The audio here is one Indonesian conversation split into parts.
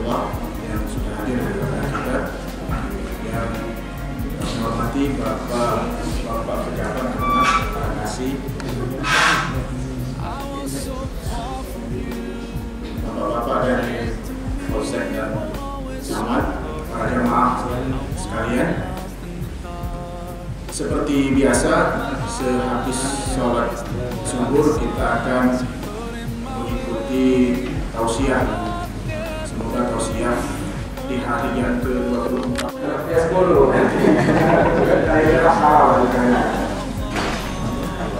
Allah yang sudah hadir di tengah kita, yang kami hormati Bapak pejabat Terima kasih Bapak-bapak dari Polsek dan Camat, para jemaah sekalian. Seperti biasa, sehabis sholat subuh kita akan mengikuti tausiah. Semoga tausiah di hari yang ke-24.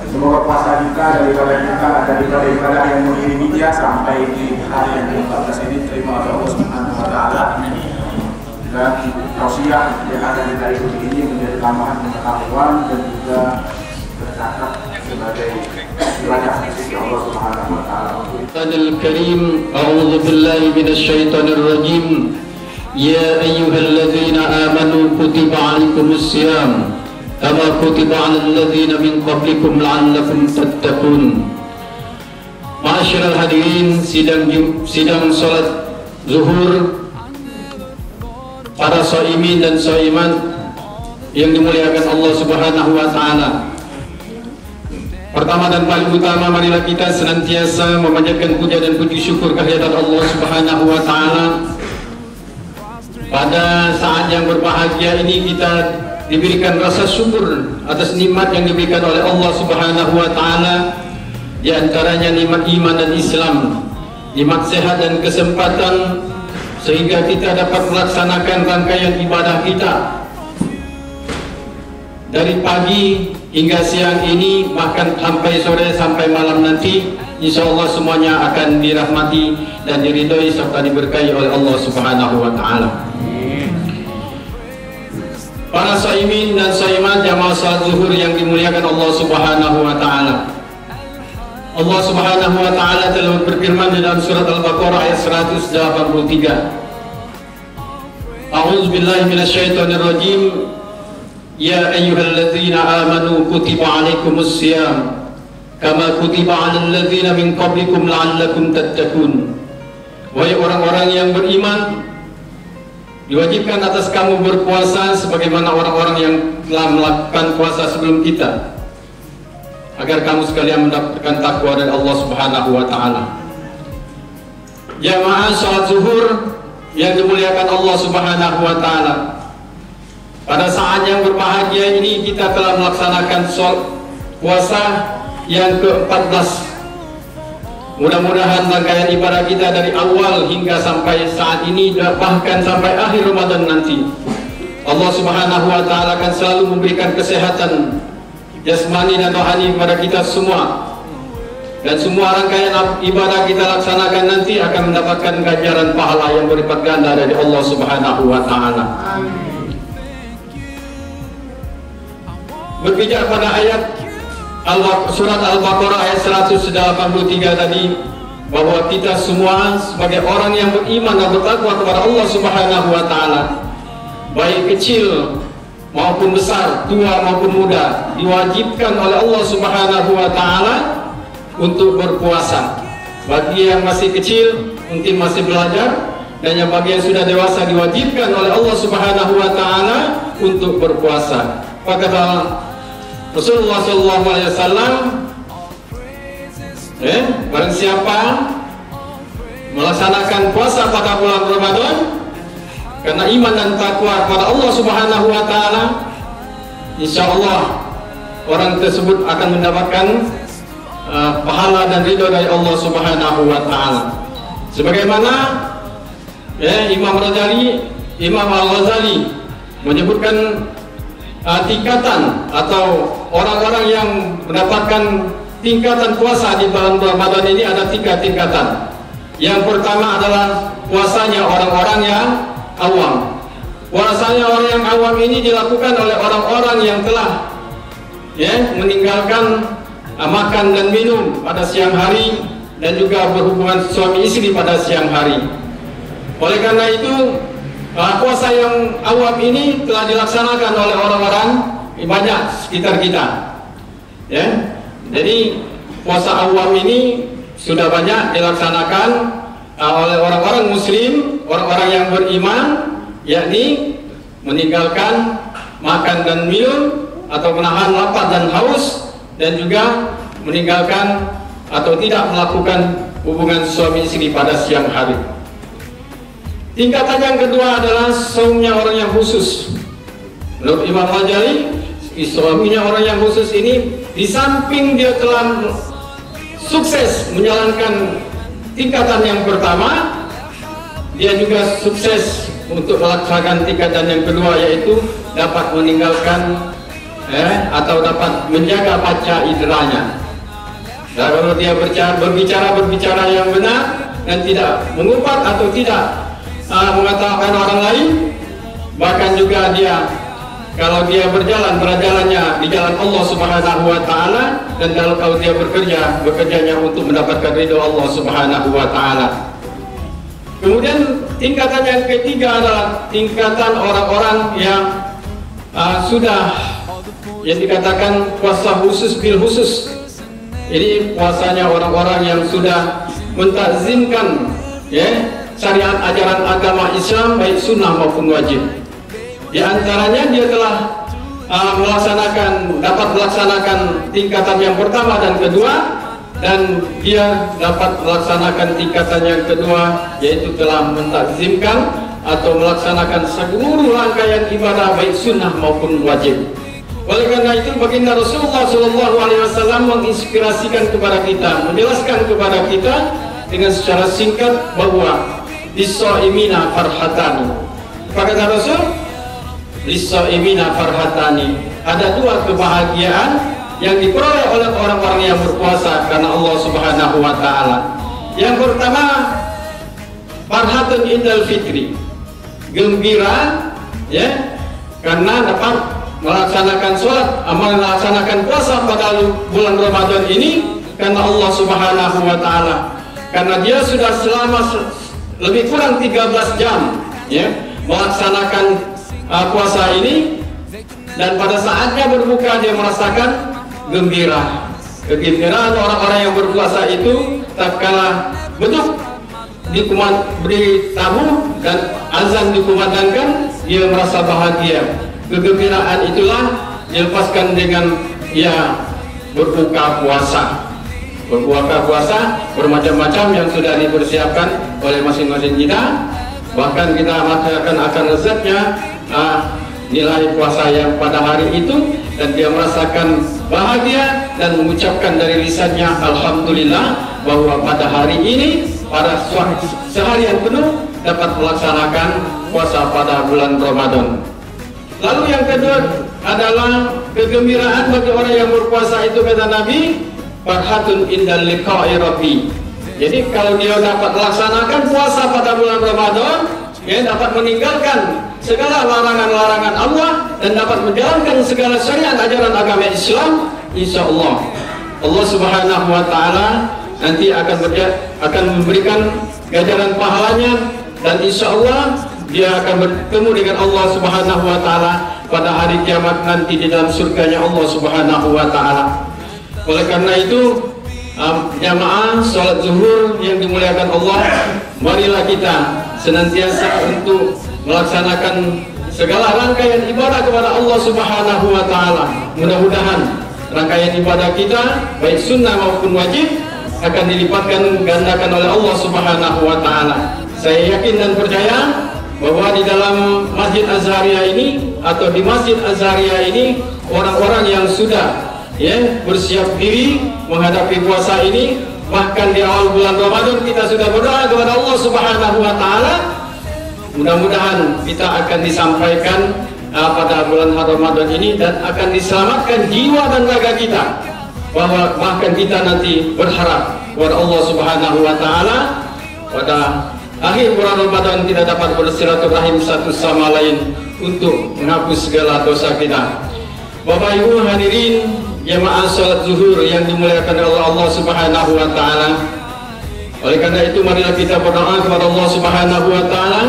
Semoga puasa kita dari ibadah yang mengiringi dia sampai di hari yang ke-14 ini terima oleh Allah Subhanahu wa Ta'ala. Dan tausiah yang ada di hari ini menjadi tambahan pengetahuan dan juga tercatat sebagai ibadah sisi Allah Subhanahu wa Ta'ala. Al-Karim, a'udzu billahi minasyaitonir rajim. Ya ayyuhalladzina amanu kutiba 'alaikumus shiyam kama kutiba 'alal ladzina min qablikum la'allakum tattaqun. Ma'asyiral hadirin, sidang salat zuhur para shaimin dan shaimat yang dimuliakan Allah Subhanahu wa Ta'ala. Pertama dan paling utama, marilah kita senantiasa memanjatkan puja dan puji syukur kehadirat Allah Subhanahu wa Ta'ala. Pada saat yang berbahagia ini kita diberikan rasa syukur atas nikmat yang diberikan oleh Allah Subhanahu wa Ta'ala, di antaranya nikmat iman dan Islam, nikmat sehat dan kesempatan sehingga kita dapat melaksanakan rangkaian ibadah kita dari pagi hingga siang ini, bahkan sampai sore sampai malam nanti. Insya Allah semuanya akan dirahmati dan diridhoi serta diberkahi oleh Allah Subhanahu wa Ta'ala. Para shaimin dan shaimat jamaah salat zuhur yang dimuliakan Allah Subhanahu wa Ta'ala. Allah Subhanahu wa Ta'ala telah berfirman di dalam surat Al-Baqarah ayat 183. A'udzu billahi minasyaitonir rajim. Ya ayyuhalladzina amanu kutiba 'alaikumus shiyam kama kutiba 'alal ladzina min qablikum la'allakum tattaqun. Wahai orang-orang yang beriman, diwajibkan atas kamu berpuasa sebagaimana orang-orang yang telah melakukan puasa sebelum kita, agar kamu sekalian mendapatkan takwa dari Allah Subhanahu wa Ta'ala. Jamaah salat zuhur yang dimuliakan Allah Subhanahu wa Ta'ala, pada saat yang berbahagia ini kita telah melaksanakan puasa yang ke-14. Mudah-mudahan rangkaian ibadah kita dari awal hingga sampai saat ini, bahkan sampai akhir Ramadan nanti, Allah Subhanahu wa Ta'ala akan selalu memberikan kesehatan jasmani dan rohani kepada kita semua, dan semua rangkaian ibadah kita laksanakan nanti akan mendapatkan ganjaran pahala yang berlipat ganda dari Allah Subhanahu wa Ta'ala. Berbicara pada ayat surat Al-Baqarah ayat 183 tadi, bahwa kita semua sebagai orang yang beriman dan bertakwa kepada Allah Subhanahu wa Ta'ala, baik kecil maupun besar, tua maupun muda, diwajibkan oleh Allah Subhanahu wa Ta'ala untuk berpuasa. Bagi yang masih kecil mungkin masih belajar, dan yang bagi yang sudah dewasa diwajibkan oleh Allah Subhanahu wa Ta'ala untuk berpuasa. Kata Rasulullah SAW, barang siapa melaksanakan puasa pada bulan Ramadan karena iman dan takwa kepada Allah Subhanahu wa Ta'ala, insya Allah orang tersebut akan mendapatkan pahala dan ridho dari Allah Subhanahu wa Ta'ala. Sebagaimana Imam Al-Ghazali menyebutkan tingkatan atau orang-orang yang mendapatkan tingkatan puasa di bulan Ramadan ini ada 3 tingkatan. Yang pertama adalah puasanya orang-orang yang awam. Puasanya orang yang awam ini dilakukan oleh orang-orang yang telah meninggalkan makan dan minum pada siang hari dan juga berhubungan suami istri pada siang hari. Oleh karena itu, puasa yang awam ini telah dilaksanakan oleh orang-orang banyak sekitar kita. Jadi puasa awam ini sudah banyak dilaksanakan oleh orang-orang muslim orang-orang yang beriman, yakni meninggalkan makan dan minum atau menahan lapar dan haus, dan juga meninggalkan atau tidak melakukan hubungan suami istri pada siang hari. Tingkatan yang kedua adalah saumnya orang yang khusus. Menurut Imam Ghazali, suaminya orang yang khusus ini, di samping dia telah sukses menjalankan tingkatan yang pertama, dia juga sukses untuk melaksanakan tingkatan yang kedua, yaitu dapat meninggalkan atau dapat menjaga panca inderanya. Dan kalau dia berbicara yang benar dan tidak mengumpat atau tidak mengatakan orang lain, bahkan juga dia kalau dia berjalannya di jalan Allah Subhanahu wa taala, dan kalau dia bekerjanya untuk mendapatkan ridho Allah Subhanahu wa taala. Kemudian tingkatan yang ketiga adalah tingkatan orang-orang yang sudah yang dikatakan puasa khusus bil khusus. Ini puasanya orang-orang yang sudah mentakzimkan syariat ajaran agama Islam, baik sunnah maupun wajib. Di antaranya dia telah dapat melaksanakan tingkatan yang pertama dan kedua, dan dia dapat melaksanakan tingkatan yang kedua, yaitu telah mentakzimkan atau melaksanakan seluruh rangkaian ibadah baik sunnah maupun wajib. Oleh karena itu, baginda Rasulullah SAW menginspirasikan kepada kita, menjelaskan kepada kita dengan secara singkat bahwa lis-shaimina farhatani. Apa kata Rasul? Lis-shaimina farhatani. Ada dua kebahagiaan yang diperoleh oleh orang-orang yang berpuasa karena Allah Subhanahu wa taala. Yang pertama, farhatun indal fitri. Gembira karena dapat melaksanakan sholat, melaksanakan puasa pada bulan Ramadan ini karena Allah Subhanahu wa taala. Karena dia sudah selama lebih kurang 13 jam melaksanakan puasa ini, dan pada saatnya berbuka dia merasakan gembira. Kegembiraan orang-orang yang berpuasa itu tatkala beduk ditabuh dan azan dikumandangkan, dia merasa bahagia. Kegembiraan itulah dilepaskan dengan berbuka puasa. Berbuka puasa bermacam-macam yang sudah dipersiapkan oleh masing-masing kita. Bahkan kita akan lezatnya nilai puasa yang pada hari itu, dan dia merasakan bahagia dan mengucapkan dari lisannya alhamdulillah bahwa pada hari ini, pada seharian penuh dapat melaksanakan puasa pada bulan Ramadan. Lalu yang kedua adalah kegembiraan bagi orang yang berpuasa itu, kata Nabi, farhatun indal liqa'i rabbi. Jadi kalau dia dapat melaksanakan puasa pada bulan Ramadan, dapat meninggalkan segala larangan-larangan Allah dan dapat menjalankan segala syariat ajaran agama Islam, insya Allah Allah Subhanahu wa taala nanti akan memberikan ganjaran pahalanya, dan insya Allah dia akan bertemu dengan Allah Subhanahu wa taala pada hari kiamat nanti di dalam surganya Allah Subhanahu wa taala. Oleh karena itu, jamaah salat zuhur yang dimuliakan Allah, marilah kita senantiasa untuk melaksanakan segala rangkaian ibadah kepada Allah Subhanahu wa taala. Mudah-mudahan rangkaian ibadah kita baik sunnah maupun wajib akan dilipatkan gandakan oleh Allah Subhanahu wa taala. Saya yakin dan percaya bahwa di dalam Masjid Azharia ini atau di Masjid Azharia ini, orang-orang yang sudah bersiap diri menghadapi puasa ini, bahkan di awal bulan Ramadan kita sudah berdoa kepada Allah Subhanahu wa taala. Mudah-mudahan kita akan disampaikan pada bulan Ramadan ini, dan akan diselamatkan jiwa dan raga kita, bahwa bahkan kita nanti berharap kepada Allah Subhanahu wa taala pada akhir bulan Ramadan kita dapat bersilaturahim satu sama lain untuk menghapus segala dosa kita. Bapak Ibu hadirin jamaah salat zuhur yang dimuliakan oleh Allah Subhanahu wa taala. Oleh karena itu, marilah kita berdoa kepada Allah Subhanahu wa taala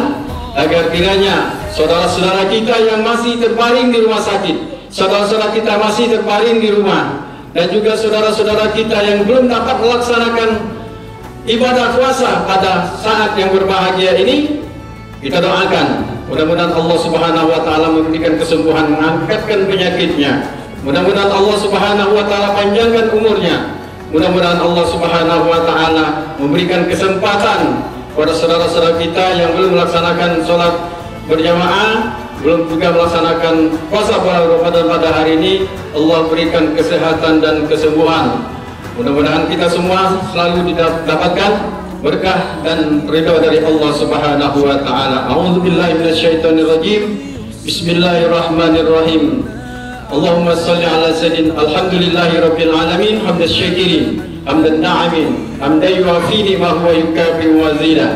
agar kiranya saudara-saudara kita yang masih terbaring di rumah sakit, saudara-saudara kita masih terbaring di rumah, dan juga saudara-saudara kita yang belum dapat melaksanakan ibadah puasa pada saat yang berbahagia ini, Kita doakan mudah-mudahan Allah Subhanahu wa taala memberikan kesembuhan, mengangkatkan penyakitnya. Mudah-mudahan Allah Subhanahu wa taala panjangkan umurnya. Mudah-mudahan Allah Subhanahu wa taala memberikan kesempatan kepada saudara-saudara kita yang belum melaksanakan sholat berjamaah, belum juga melaksanakan puasa Ramadan pada hari ini, Allah berikan kesehatan dan kesembuhan. Mudah-mudahan kita semua selalu didapatkan berkah dan ridha dari Allah Subhanahu wa taala. A'udzubillahi minasyaitonirrajim. Bismillahirrahmanirrahim. Allahumma shalli ala sayyidina alhamdulillahi rabbil alamin hamdas syakirin hamdan na'imin hamdan yu'afini ma huwa yukafi wa zila.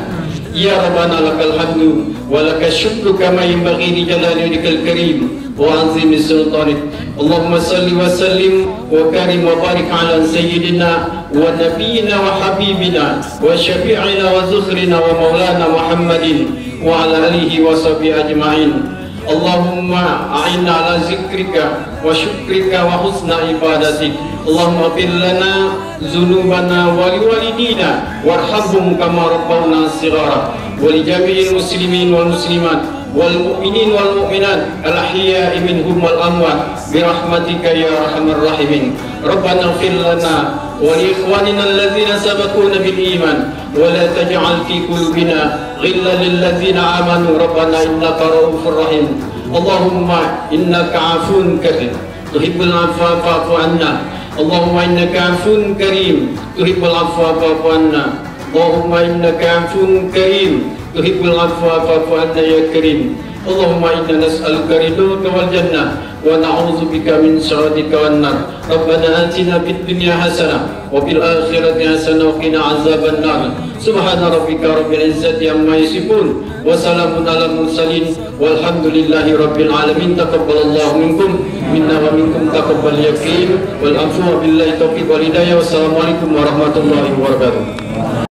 Ya Rabbana lakal hamdu wa lakash syukru kama yanbaghi li jalali wajhikal karim wa azimi sultanik. Allahumma salli wa sallim wa karim wa barik ala sayyidina wa nabiyyina wa habibina wa syafi'ina wa zukhrina wa maulana Muhammadin wa ala alihi wa sahbihi ajma'in. Allahumma a'inna ala zikrika wa syukrika wa husna ibadatik. Allahumma fir lana dzunubana wa liwalidina warhamhum kama rabbawna shighara wa li jami'il muslimin wal muslimat wal mu'minin wal mu'minat al ahya'i minhum wal amwat bi rahmatika ya arhamar rahimin. Rabbana ighfir lana wa li ikhwanina alladhina sabaquna bil iman wa la taj'al fi qulubina ghillan lil ladzina amanu rabbana innaka ra'ufur rahim. Allahumma innaka 'afuwun karim tuhibbul 'afwa fa'fu 'anna. Allahumma innaka 'afuwun karim tuhibbul 'afwa fa'fu 'anna. Allahumma innaka 'afuwun karim tuhibbul 'afwa fa'fu 'anna ya karim. Allahumma inna nas'aluka ridhaka wal jannah wa na'udzubika min sakhatika wan nar. Rabbana atina fid dunya hasanah wa fil akhirati hasanah wa qina azaban nar. Subhana rabbika rabbil izzati amma yasifun wa salamun alal mursalin walhamdulillahi rabbil alamin. Taqabbalallahu minkum minna wa minkum taqabbal yaqin wal afwa billahi taufiq wal hidayah. Wassalamualaikum warahmatullahi wabarakatuh.